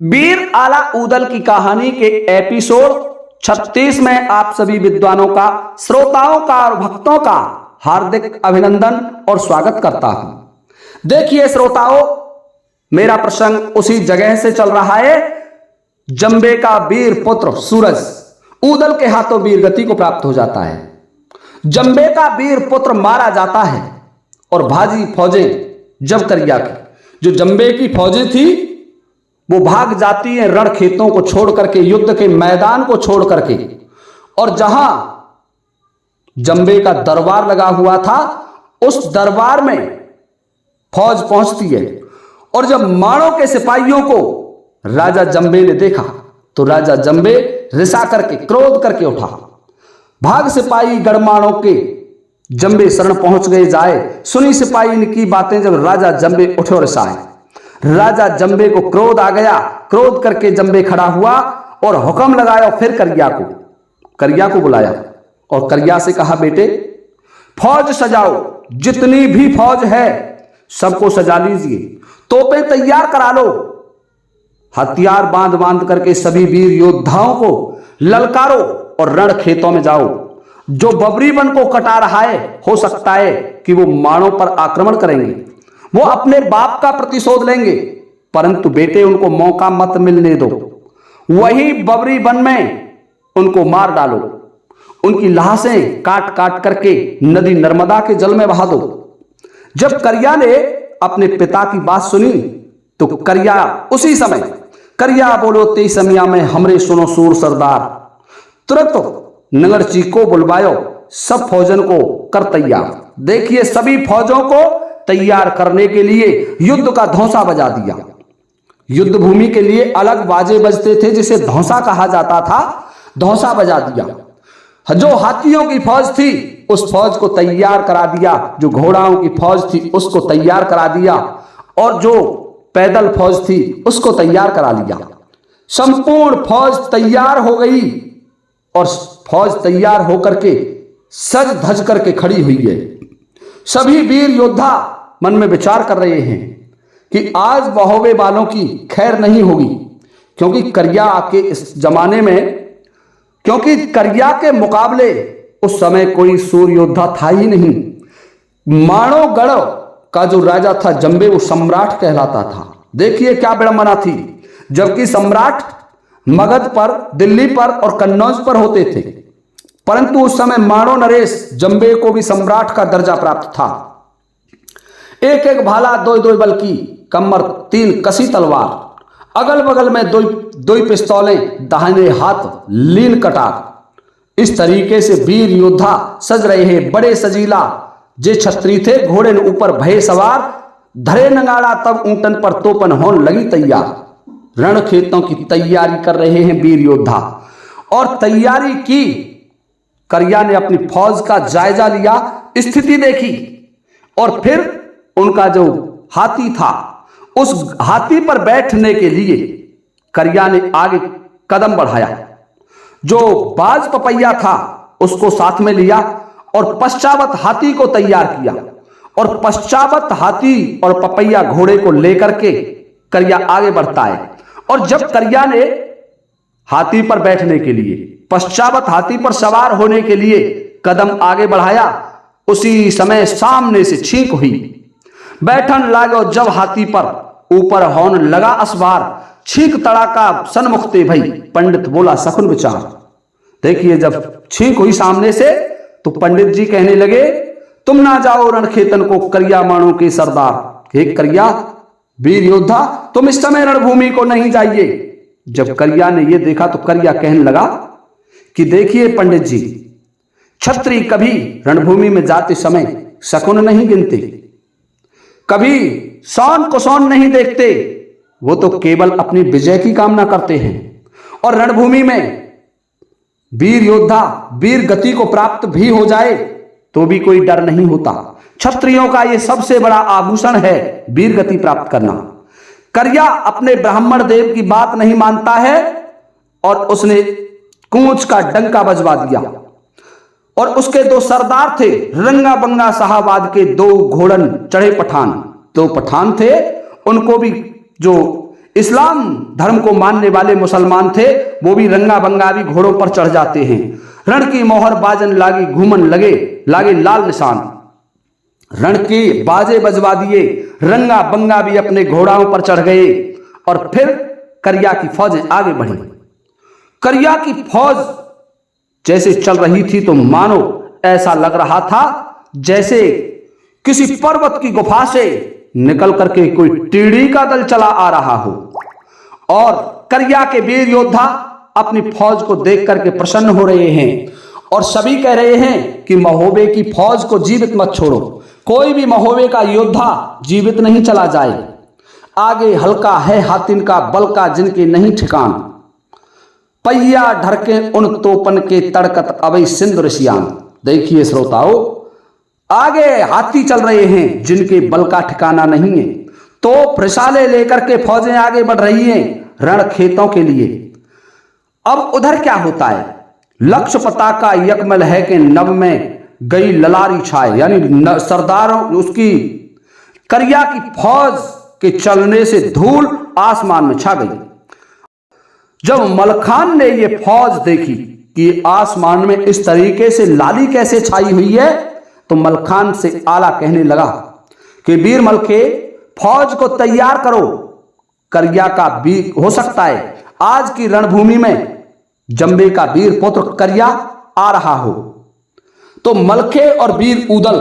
बीर आला ऊदल की कहानी के एपिसोड 36 में आप सभी विद्वानों का, श्रोताओं का और भक्तों का हार्दिक अभिनंदन और स्वागत करता हूं। देखिए श्रोताओं, मेरा प्रसंग उसी जगह से चल रहा है। जंबे का वीर पुत्र सूरज ऊदल के हाथों वीर गति को प्राप्त हो जाता है। जंबे का वीर पुत्र मारा जाता है और भाजी फौजें जब करिया की, जो जंबे की फौजें थी वो भाग जाती हैं रण खेतों को छोड़ करके, युद्ध के मैदान को छोड़ करके, और जहां जंबे का दरबार लगा हुआ था उस दरबार में फौज पहुंचती है। और जब माणों के सिपाहियों को राजा जंबे ने देखा तो राजा जंबे रिसा करके, क्रोध करके उठा। भाग सिपाही गढ़माणों के जंबे शरण पहुंच गए जाए। सुनी सिपाही इनकी बातें जब राजा जंबे उठे और रिसाए। राजा जंबे को क्रोध आ गया। क्रोध करके जंबे खड़ा हुआ और हुक्म लगाया। फिर करिया को बुलाया और करिया से कहा, बेटे फौज सजाओ, जितनी भी फौज है सबको सजा लीजिए, तोपें तैयार करा लो, हथियार बांध बांध करके सभी वीर योद्धाओं को ललकारो और रण खेतों में जाओ। जो बबरी वन को कटा रहा है, हो सकता है कि वो माणों पर आक्रमण करेंगे, वो अपने बाप का प्रतिशोध लेंगे, परंतु बेटे उनको मौका मत मिलने दो। वही बबरी वन में उनको मार डालो, उनकी लाशें काट काट करके नदी नर्मदा के जल में बहा दो। जब करिया ने अपने पिता की बात सुनी तो करिया उसी समय, करिया बोलो ते समिया में हमरे सुनो सूर सरदार, तुरंत नगरची को बुलवायो, सब फौजन को कर तैयार। देखिए सभी फौजों को तैयार करने के लिए युद्ध का धौंसा बजा दिया। युद्ध भूमि के लिए अलग बाजे बजते थे जिसे धौंसा कहा जाता था, धौंसा बजा दिया। जो हाथियों की फौज थी उस फौज को तैयार करा दिया, जो घोड़ाओं की फौज थी उसको तैयार करा दिया, और जो पैदल फौज थी उसको तैयार करा लिया। संपूर्ण फौज तैयार हो गई और फौज तैयार होकर के सज धज करके खड़ी हुई है। सभी वीर योद्धा मन में विचार कर रहे हैं कि आज बहोवे वालों की खैर नहीं होगी, क्योंकि करिया के इस जमाने में, क्योंकि करिया के मुकाबले उस समय कोई सूर योद्धा था ही नहीं। माणोगढ़ का जो राजा था जंबे, वो सम्राट कहलाता था। देखिए क्या विडंबना थी, जबकि सम्राट मगध पर, दिल्ली पर और कन्नौज पर होते थे, परंतु उस समय माणो नरेश जंबे को भी सम्राट का दर्जा प्राप्त था। एक एक भाला, दो बल की कमर, 3 कसी तलवार, अगल बगल में दो पिस्तौलें, दाहिने हाथ लीन कटार। इस तरीके से वीर योद्धा सज रहे हैं। बड़े सजीला जे छत्री थे, घोड़े ने ऊपर भय सवार, धरे नगाड़ा तब ऊंटन पर तोपन होन लगी तैयार। रण खेतों की तैयारी कर रहे हैं वीर योद्धा। और तैयारी की, करिया ने अपनी फौज का जायजा लिया, स्थिति देखी, और फिर उनका जो हाथी था उस हाथी पर बैठने के लिए करिया ने आगे कदम बढ़ाया। जो बाज पपैया था उसको साथ में लिया और पश्चावत हाथी को तैयार किया, और पश्चावत हाथी और पपैया घोड़े को लेकर के करिया आगे बढ़ता है। और जब करिया ने हाथी पर बैठने के लिए, पश्चावत हाथी पर सवार होने के लिए कदम आगे बढ़ाया, उसी समय सामने से छींक हुई। बैठन लागो जब हाथी पर, ऊपर होन लगा असवार, छींक तड़ाका सन्मुखते भई, पंडित बोला सकुन विचार। देखिए जब छींक हुई सामने से तो पंडित जी कहने लगे, तुम ना जाओ रण खेतन को करिया माणों के सरदार। हे करिया वीर योद्धा, तुम इस समय रणभूमि को नहीं जाइए। जब करिया ने यह देखा तो करिया कहने लगा कि देखिए पंडित जी, क्षत्रिय कभी रणभूमि में जाते समय शकुन नहीं गिनते, कभी सौन कुसौन नहीं देखते, वो तो केवल अपनी विजय की कामना करते हैं। और रणभूमि में वीर योद्धा वीर गति को प्राप्त भी हो जाए तो भी कोई डर नहीं होता। क्षत्रियों का यह सबसे बड़ा आभूषण है, वीर गति प्राप्त करना। करिया अपने ब्राह्मण देव की बात नहीं मानता है और उसने कूंच का डंका बजवा दिया। और उसके 2 सरदार थे, रंगा बंगा शाहबाद के 2 घोड़न चढ़े पठान, 2 पठान थे, उनको भी जो इस्लाम धर्म को मानने वाले मुसलमान थे, वो भी रंगा बंगावी घोड़ों पर चढ़ जाते हैं। रण की मोहर बाजन लागी, घूमन लगे लागे लाल निशान। रण के बाजे बजवा दिए, रंगा बंगा भी अपने घोड़ाओं पर चढ़ गए और फिर करिया की फौजें आगे बढ़ी। करिया की फौज जैसे चल रही थी तो मानो ऐसा लग रहा था जैसे किसी पर्वत की गुफा से निकल करके कोई टीढ़ी का दल चला आ रहा हो। और करिया के वीर योद्धा अपनी फौज को देख करके प्रसन्न हो रहे हैं और सभी कह रहे हैं कि महोबे की फौज को जीवित मत छोड़ो, कोई भी महोबे का योद्धा जीवित नहीं चला जाए। आगे हल्का है हाथिन का बल का जिनके नहीं ठिकान, पहिया ढरके उन तोपन के तड़कत अवै सिंधु ऋषियान। देखिए श्रोताओ, आगे हाथी चल रहे हैं जिनके बल का ठिकाना नहीं है, तो रिसाले लेकर के फौजें आगे बढ़ रही हैं रण खेतों के लिए। अब उधर क्या होता है, लक्ष्य पताका यकमल है कि नभ में गई ललारी छाए, यानी सरदारों उसकी करिया की फौज के चलने से धूल आसमान में छा गई। जब मलखान ने ये फौज देखी कि आसमान में इस तरीके से लाली कैसे छाई हुई है, तो मलखान से आला कहने लगा कि वीर मलखे, फौज को तैयार करो, करिया का वीर हो सकता है आज की रणभूमि में जंबे का वीर पुत्र करिया आ रहा हो। तो मलखे और वीर उदल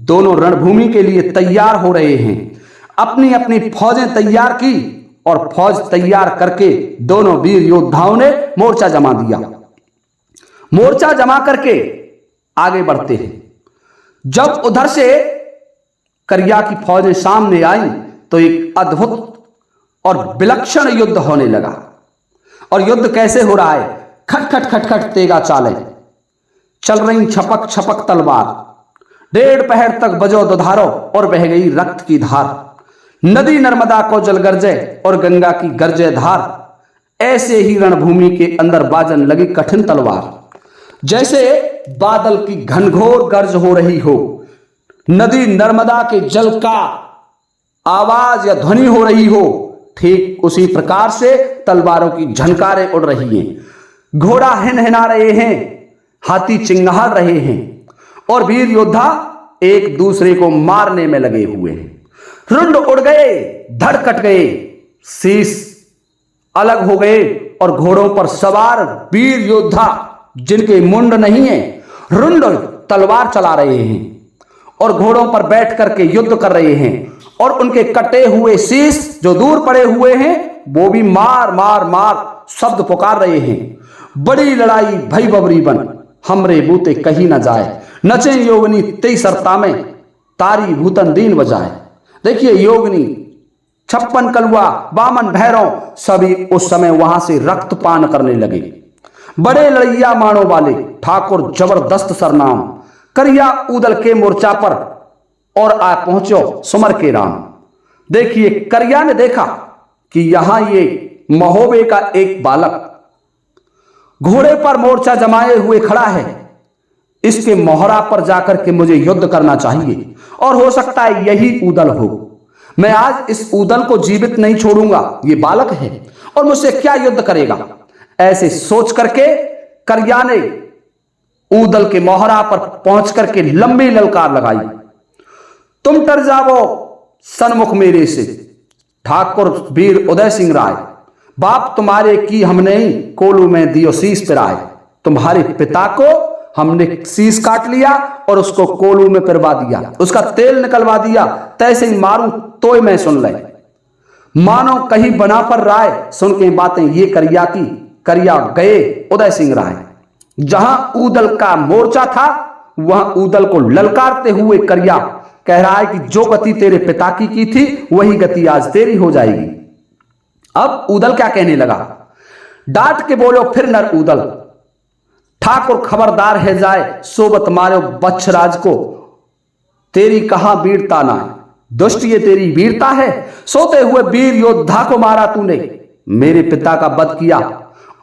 दोनों रणभूमि के लिए तैयार हो रहे हैं। अपनी अपनी फौजें तैयार की और फौज तैयार करके दोनों वीर योद्धाओं ने मोर्चा जमा दिया। मोर्चा जमा करके आगे बढ़ते हैं। जब उधर से करिया की फौजें सामने आई तो एक अद्भुत और विलक्षण युद्ध होने लगा। और युद्ध कैसे हो रहा है, खटखट खटखट तेगा चाले, चल रही छपक छपक तलवार, 1.5 पहर तक बजो दुधारो और बह गई रक्त की धार। नदी नर्मदा को जल गर्जे और गंगा की गर्जे धार। ऐसे ही रणभूमि के अंदर बाजन लगी कठिन तलवार, जैसे बादल की घनघोर गर्ज हो रही हो, नदी नर्मदा के जल का आवाज या ध्वनि हो रही हो, ठीक उसी प्रकार से तलवारों की झनकारें उड़ रही हैं। घोड़ा हिनहिना रहे हैं, हाथी चिंगार रहे हैं और वीर योद्धा एक दूसरे को मारने में लगे हुए हैं। रुंड उड़ गए, धड़ कट गए, शीश अलग हो गए और घोड़ों पर सवार वीर योद्धा जिनके मुंड नहीं है, रुंड तलवार चला रहे हैं और घोड़ों पर बैठ करके युद्ध कर रहे हैं। और उनके कटे हुए शीश जो दूर पड़े हुए हैं वो भी मार मार मार शब्द पुकार रहे हैं। बड़ी लड़ाई भई बबरी बन, हमरे बूते कहीं न जाए, नचे योगनी तेई सरता में, तारी भूतन दीन बजाए। देखिए योगनी, 56 कलुआ, बामन भैरव सभी उस समय वहां से रक्तपान करने लगे। बड़े लड़ैया मानो वाले ठाकुर जबरदस्त सरनाम, करिया उदल के मोर्चा पर और आ पहुंचो सुमर के राम। देखिए करिया ने देखा कि यहां ये महोबे का एक बालक घोड़े पर मोर्चा जमाए हुए खड़ा है, इसके मोहरा पर जाकर के मुझे युद्ध करना चाहिए और हो सकता है यही उदल हो। मैं आज इस उदल को जीवित नहीं छोड़ूंगा, ये बालक है और मुझसे क्या युद्ध करेगा। ऐसे सोच करके करिया ने उदल के मोहरा पर पहुंच करके लंबी ललकार लगाई, तुम डर जाओ सन्मुख मेरे से, ठाकुर वीर उदय सिंह राय, बाप तुम्हारे की हमने कोलू में दियो शीश पिराए। तुम्हारे पिता को हमने शीश काट लिया और उसको कोलू में पिरवा दिया, उसका तेल निकलवा दिया, तैसे ही मारूं तो मैं सुन ले। मानो कहीं बना पर राय, सुन के बातें ये करिया की, करिया गए उदय सिंह राय। जहां उदल का मोर्चा था वहां उदल को ललकारते हुए करिया कह रहा है कि जो गति तेरे पिता की थी वही गति आज तेरी हो जाएगी। अब उदल क्या कहने लगा, डांट के बोलो फिर नर उदल, ठाकुर खबरदार है जाए, सोबत मारो बच्छराज को, तेरी कहां वीरता ना है, दुष्ट ये तेरी वीरता है, सोते हुए वीर योद्धा को मारा तूने, मेरे पिता का वध किया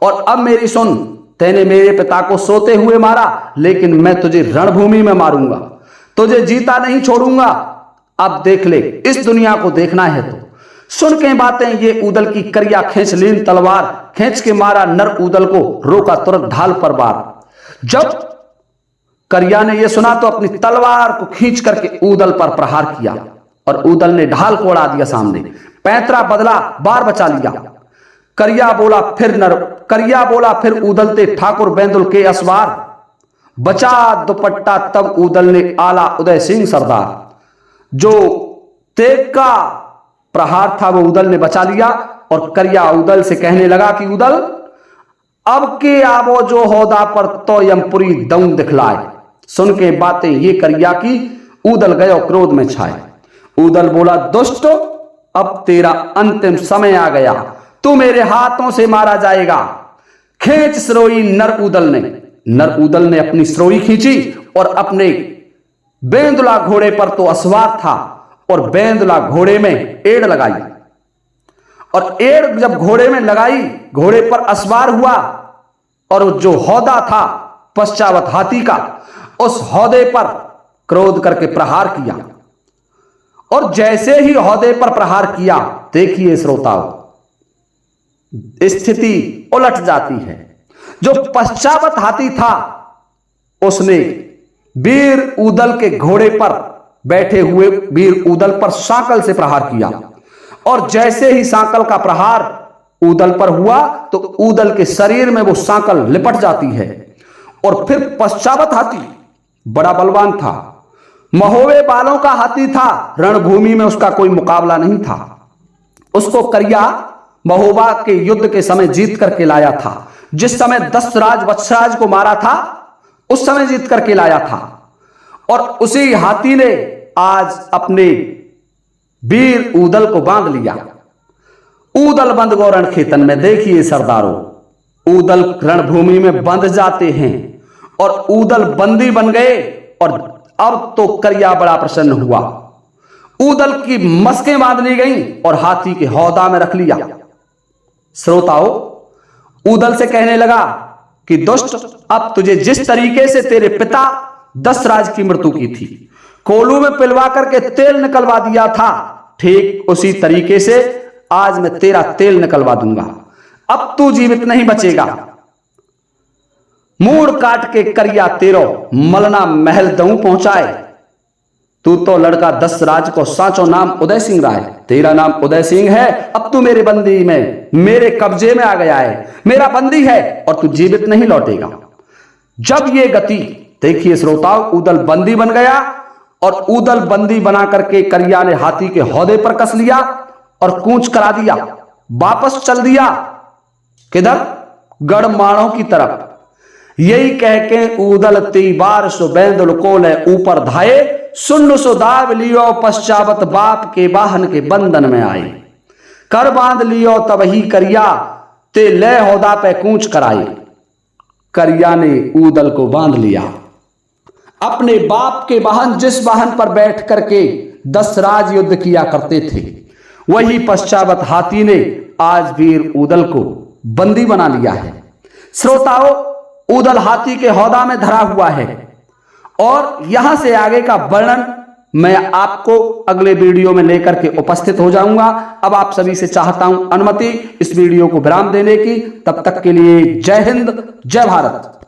और अब मेरी सुन, तैने मेरे पिता को सोते हुए मारा, लेकिन मैं तुझे रणभूमि में मारूंगा, तुझे जीता नहीं छोड़ूंगा। अब देख ले, इस दुनिया को देखना है तो सुन के बातें ये ऊदल की करिया खींच लीन तलवार, खींच के मारा नर ऊदल को, रोका तुरंत ढाल पर बार। जब करिया ने यह सुना तो अपनी तलवार को खींच करके ऊदल पर प्रहार किया और ऊदल ने ढाल को उड़ा दिया सामने। पैंतरा बदला, बार बचा लिया। करिया बोला फिर ऊदल ते ठाकुर बेंदुल के असवार, बचा दुपट्टा तब ऊदल ने आला उदय सिंह सरदार। जो तेग का प्रहार था वो ऊदल ने बचा लिया और करिया ऊदल से कहने लगा कि ऊदल अब के आवो जो होदा पर तो यमपुरी दम दिखलाए। सुन के बातें ये करिया की ऊदल गयो क्रोध में छाए। ऊदल बोला दुष्ट अब तेरा अंतिम समय आ गया, तू मेरे हाथों से मारा जाएगा। खींच सरोई नर ऊदल ने अपनी सरोई खींची और अपने बेंदुला घोड़े पर तो असवार था और बेंदुला घोड़े में एड़ लगाई और एड़ जब घोड़े में लगाई, घोड़े पर असवार हुआ और जो हौदा था पश्चावत हाथी का, उस हौदे पर क्रोध करके प्रहार किया। और जैसे ही हौदे पर प्रहार किया, देखिए श्रोताओ, स्थिति उलट जाती है। जो पश्चावत हाथी था उसने वीर ऊदल के घोड़े पर बैठे हुए वीर ऊदल पर सांकल से प्रहार किया और जैसे ही सांकल का प्रहार ऊदल पर हुआ तो ऊदल के शरीर में वो सांकल लिपट जाती है। और फिर पश्चावत हाथी बड़ा बलवान था, महोवे बालों का हाथी था, रणभूमि में उसका कोई मुकाबला नहीं था। उसको करिया महोबा के युद्ध के समय जीत करके लाया था। जिस समय दशराज वत्सराज को मारा था उस समय जीत करके लाया था। और उसी हाथी ने आज अपने वीर ऊदल को बांध लिया। ऊदल बंद गो रण खेतन में। देखिए सरदारों, ऊदल रणभूमि में बंध जाते हैं और ऊदल बंदी बन गए। और अब तो करिया बड़ा प्रसन्न हुआ। ऊदल की मस्कें बांध ली गई और हाथी के हौदा में रख लिया। श्रोताओं, ऊदल से कहने लगा कि दुष्ट, अब तुझे जिस तरीके से तेरे पिता दशराज की मृत्यु की थी, कोलू में पिलवा करके तेल निकलवा दिया था, ठीक उसी तरीके से आज मैं तेरा तेल निकलवा दूंगा। अब तू जीवित नहीं बचेगा। मूड़ काट के करिया तेरो मलना महल दऊ पहुंचाए। तू तो लड़का दशराज को साचो नाम उदय सिंह राय, तेरा नाम उदय सिंह है। अब तू मेरे बंदी में, मेरे कब्जे में आ गया है, मेरा बंदी है और तू जीवित नहीं लौटेगा। जब ये गति, देखिए श्रोताओं, ऊदल बंदी बन गया और ऊदल बंदी बना करके करिया ने हाथी के हौदे पर कस लिया और कूच करा दिया। वापस चल दिया किधर? गढ़माणों की तरफ। यही कह के ऊदल तीबार सो बेंदुल कोले ऊपर धाये, सुन्न सो दाव लियो पश्चावत बाप के वाहन के बंधन में आए। कर बांध लियो तब ही करिया ते ले हौदा पे कूच कराए। करिया ने ऊदल को बांध लिया। अपने बाप के वाहन, जिस वाहन पर बैठ करके दशराज युद्ध किया करते थे, वही पश्चावत हाथी ने आज वीर ऊदल को बंदी बना लिया है। श्रोताओं, ऊदल हाथी के हौदा में धरा हुआ है और यहां से आगे का वर्णन मैं आपको अगले वीडियो में लेकर के उपस्थित हो जाऊंगा। अब आप सभी से चाहता हूं अनुमति इस वीडियो को विराम देने की। तब तक के लिए जय हिंद, जय भारत।